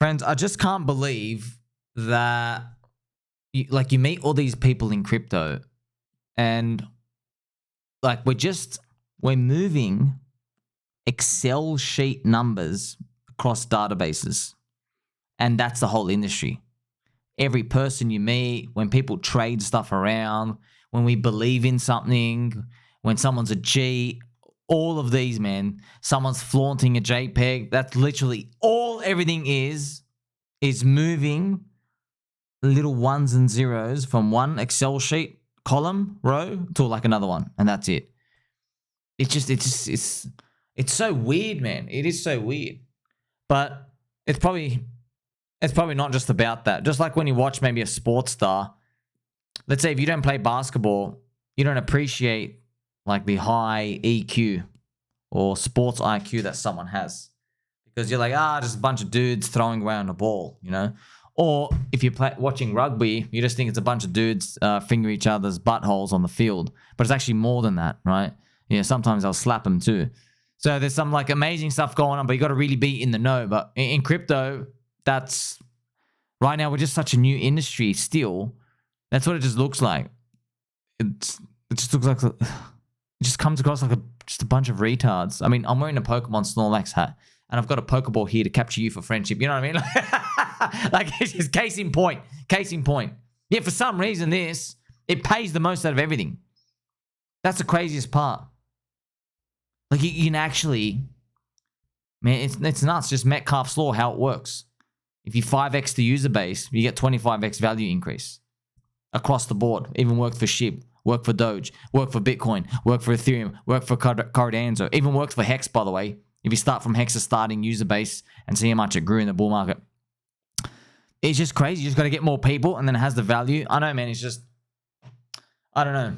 Friends, I just can't believe that you meet all these people in crypto and like we're moving Excel sheet numbers across databases. And that's the whole industry. Every person you meet, when people trade stuff around, when we believe in something, when someone's a G, all of these, man, someone's flaunting a JPEG. That's literally all everything is moving little ones and zeros from one Excel sheet column row to like another one. And that's it. It's so weird, man. It is so weird. But it's probably not just about that. Just like when you watch maybe a sports star, let's say if you don't play basketball, you don't appreciate like the high EQ or sports IQ that someone has. Because you're like, just a bunch of dudes throwing around a ball, you know? Or if you're watching rugby, you just think it's a bunch of dudes finger each other's buttholes on the field. But it's actually more than that, right? Yeah, sometimes I'll slap them too. So there's some like amazing stuff going on, but you got to really be in the know. But in crypto, that's right now we're just such a new industry still. That's what it just looks like. It just looks like it just comes across like just a bunch of retards. I mean, I'm wearing a Pokemon Snorlax hat, and I've got a Pokeball here to capture you for friendship. You know what I mean? Like it's just case in point. Case in point. Yeah, for some reason it pays the most out of everything. That's the craziest part. Like you can actually, man, it's nuts. Just Metcalfe's law, how it works. If you 5x the user base, you get 25x value increase across the board. Even worked for SHIB, worked for Doge, worked for Bitcoin, worked for Ethereum, worked for Cardano, even worked for Hex, by the way. If you start from Hex's starting user base and see how much it grew in the bull market. It's just crazy. You just got to get more people and then it has the value. I know, man. It's just, I don't know.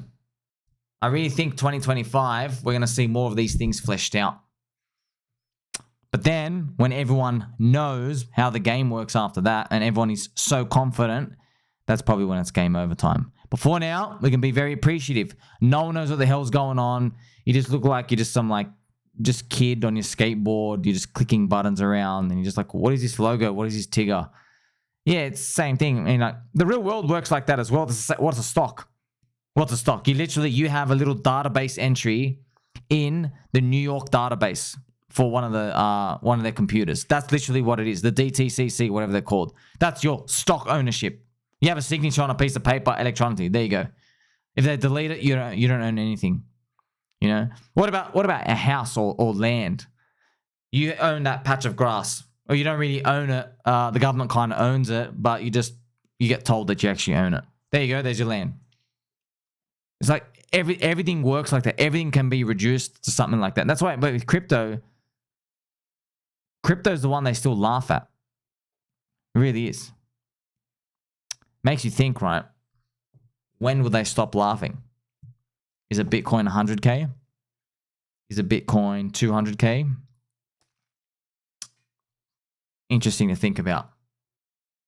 I really think 2025, we're going to see more of these things fleshed out. But then when everyone knows how the game works after that and everyone is so confident, that's probably when it's game over time. But for now, we can be very appreciative. No one knows what the hell's going on. You just look like you're just some just kid on your skateboard. You're just clicking buttons around and you're just like, what is this logo? What is this Tigger? Yeah, it's the same thing. I mean, like the real world works like that as well. What's a stock? What's a stock? You have a little database entry in the New York database for one of their computers. That's literally what it is. The DTCC, whatever they're called. That's your stock ownership. You have a signature on a piece of paper electronically. There you go. If they delete it, you don't own anything. You know. What about a house or land? You own that patch of grass, or you don't really own it. The government kind of owns it, but you get told that you actually own it. There you go. There's your land. It's like everything works like that. Everything can be reduced to something like that. And that's why, but with crypto's the one they still laugh at. It really is. Makes you think, right? When will they stop laughing? Is a Bitcoin 100K? Is a Bitcoin 200K? Interesting to think about.